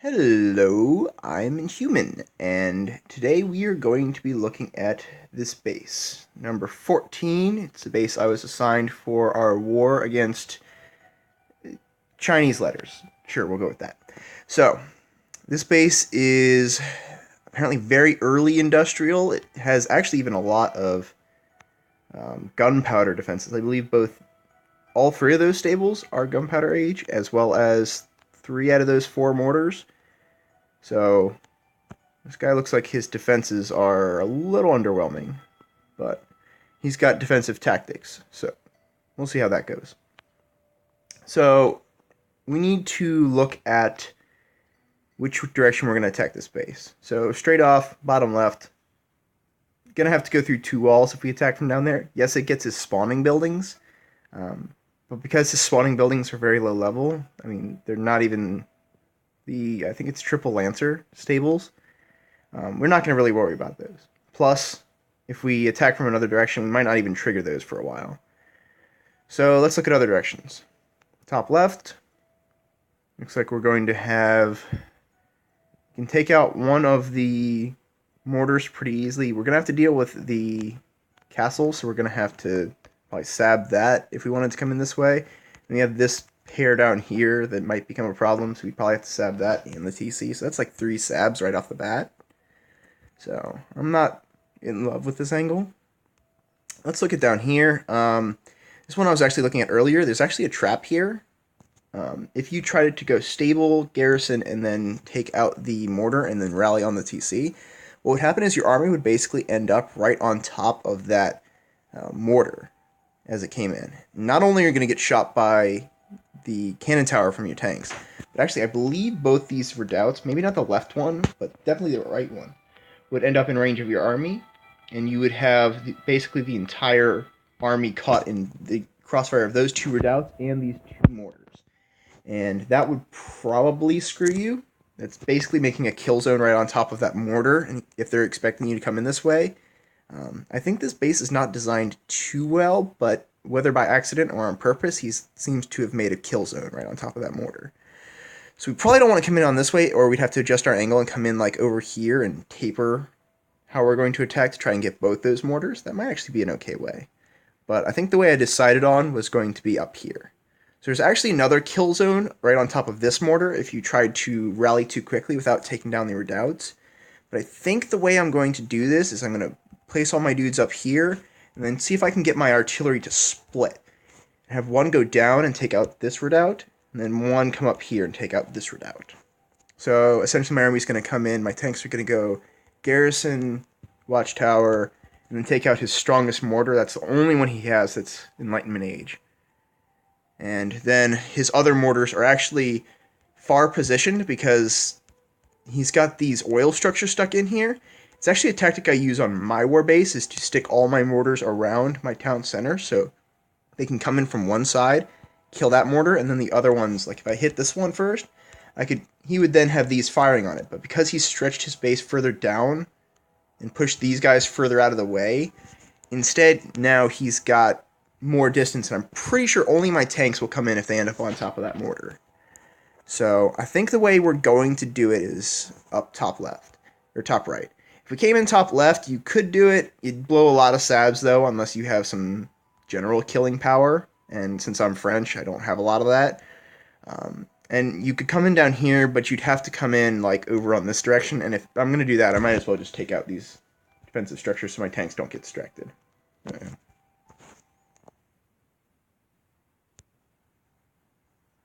Hello, I'm Inhuman, and today we are going to be looking at this base. Number 14, it's the base I was assigned for our war against Chinese letters. Sure, we'll go with that. So, this base is apparently very early industrial. It has actually even a lot of gunpowder defenses. I believe all three of those stables are gunpowder age, as well as 3 out of those 4 mortars. So, this guy looks like his defenses are a little underwhelming, but he's got defensive tactics, so we'll see how that goes. So, we need to look at which direction we're going to attack this base. So, straight off, bottom left, going to have to go through 2 walls if we attack from down there. Yes, it gets his spawning buildings, but because his spawning buildings are very low level, I mean, they're not even I think it's Triple Lancer stables. We're not going to really worry about those. Plus, if we attack from another direction, we might not even trigger those for a while. So let's look at other directions. Top left, looks like we're going to have... We can take out one of the mortars pretty easily. We're going to have to deal with the castle, so we're going to have to probably sab that if we wanted to come in this way. And we have this pair down here that might become a problem, so we probably have to sab that in the TC. So that's like 3 sabs right off the bat. So I'm not in love with this angle. Let's look at down here. This one I was actually looking at earlier. There's actually a trap here. If you tried to go stable, garrison, and then take out the mortar and then rally on the TC, what would happen is your army would basically end up right on top of that mortar as it came in. Not only are you going to get shot by the cannon tower from your tanks, but actually I believe both these redoubts, maybe not the left one, but definitely the right one, would end up in range of your army, and you would have basically the entire army caught in the crossfire of those 2 redoubts and these 2 mortars. And that would probably screw you. That's basically making a kill zone right on top of that mortar, and if they're expecting you to come in this way. I think this base is not designed too well, but whether by accident or on purpose, he seems to have made a kill zone right on top of that mortar. So we probably don't want to come in on this way, or we'd have to adjust our angle and come in like over here and taper how we're going to attack to try and get both those mortars. That might actually be an okay way. But I think the way I decided on was going to be up here. So there's actually another kill zone right on top of this mortar if you tried to rally too quickly without taking down the redoubts. But I think the way I'm going to do this is I'm going to place all my dudes up here and then see if I can get my artillery to split. Have one go down and take out this redoubt, and then one come up here and take out this redoubt. So essentially my army's going to come in, my tanks are going to go garrison, watchtower, and then take out his strongest mortar. That's the only one he has that's Enlightenment Age. And then his other mortars are actually far positioned because he's got these oil structures stuck in here. It's actually a tactic I use on my war base, is to stick all my mortars around my town center so they can come in from one side, kill that mortar, and then the other ones, like if I hit this one first, he would then have these firing on it. But because he's stretched his base further down and pushed these guys further out of the way, instead now he's got more distance, and I'm pretty sure only my tanks will come in if they end up on top of that mortar. So I think the way we're going to do it is up top left, or top right. If we came in top left, you could do it. You'd blow a lot of sabs, though, unless you have some general killing power. And since I'm French, I don't have a lot of that. And you could come in down here, but you'd have to come in, like, over on this direction. And if I'm going to do that, I might as well just take out these defensive structures so my tanks don't get distracted.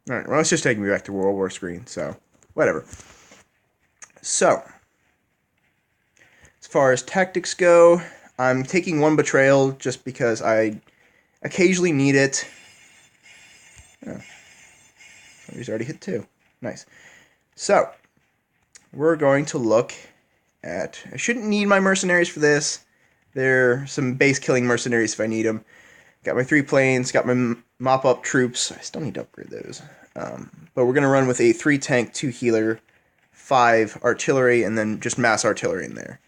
Alright, well, it's just taking me back to World War screen, so whatever. So, as far as tactics go, I'm taking 1 betrayal just because I occasionally need it. Oh, somebody's already hit 2. Nice. So, we're going to look at... I shouldn't need my mercenaries for this. They're some base-killing mercenaries if I need them. Got my 3 planes, got my mop-up troops. I still need to upgrade those. But we're going to run with a 3 tank, 2 healer, 5 artillery, and then just mass artillery in there.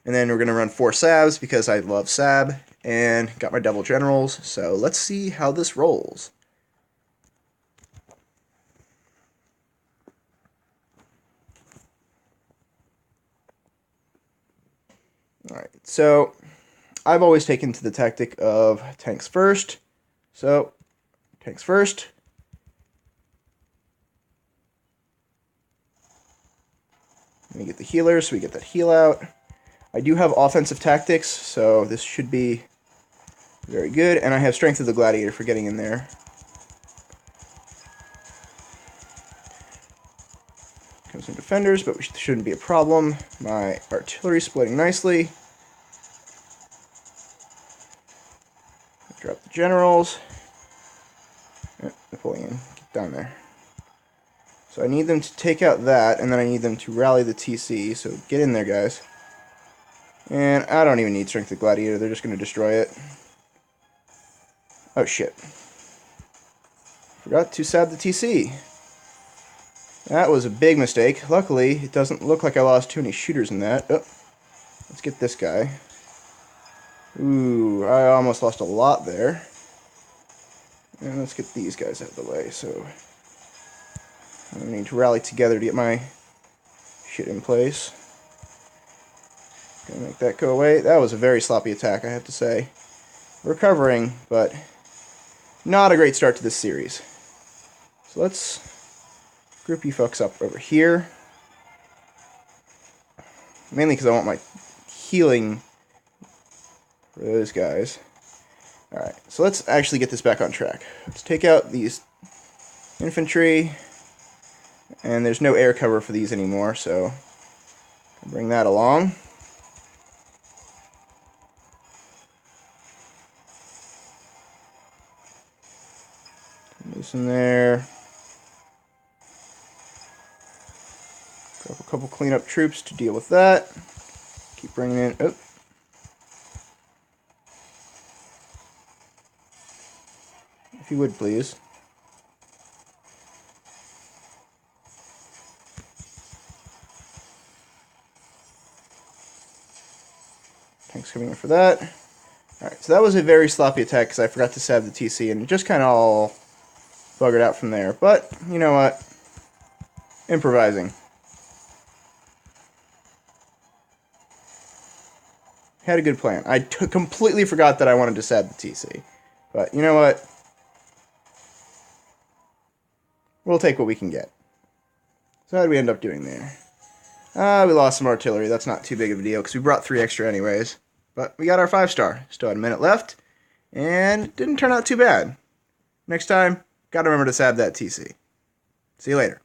And then we're going to run 4 sabs because I love sab, and got my double generals. So let's see how this rolls. Alright, so I've always taken to the tactic of tanks first. So, tanks first. Let me get the healers so we get that heal out. I do have offensive tactics, so this should be very good. And I have Strength of the Gladiator for getting in there. Comes some defenders, but shouldn't be a problem. My artillery splitting nicely. Drop the generals. Napoleon, get down there. So I need them to take out that, and then I need them to rally the TC, so get in there, guys. And I don't even need Strength of Gladiator, they're just going to destroy it. Oh shit. Forgot to sab the TC. That was a big mistake. Luckily, it doesn't look like I lost too many shooters in that. Oh, let's get this guy. Ooh, I almost lost a lot there. And let's get these guys out of the way, so I need to rally together to get my shit in place. Gonna make that go away. That was a very sloppy attack, I have to say. Recovering, but not a great start to this series. So let's group you folks up over here. Mainly because I want my healing for those guys. Alright, so let's actually get this back on track. Let's take out these infantry. And there's no air cover for these anymore, so I'll bring that along. This in there. Drop a couple cleanup troops to deal with that. Keep bringing in. Oh. If you would, please. Tanks coming in for that. Alright, so that was a very sloppy attack because I forgot to sab the TC and it just kind of all buggered out from there. But, you know what? Improvising. Had a good plan. I completely forgot that I wanted to sab the TC. But, you know what? We'll take what we can get. So how did we end up doing there? We lost some artillery. That's not too big of a deal because we brought 3 extra anyways. But we got our 5-star. Still had a minute left. And it didn't turn out too bad. Next time, gotta remember to sab that TC. See you later.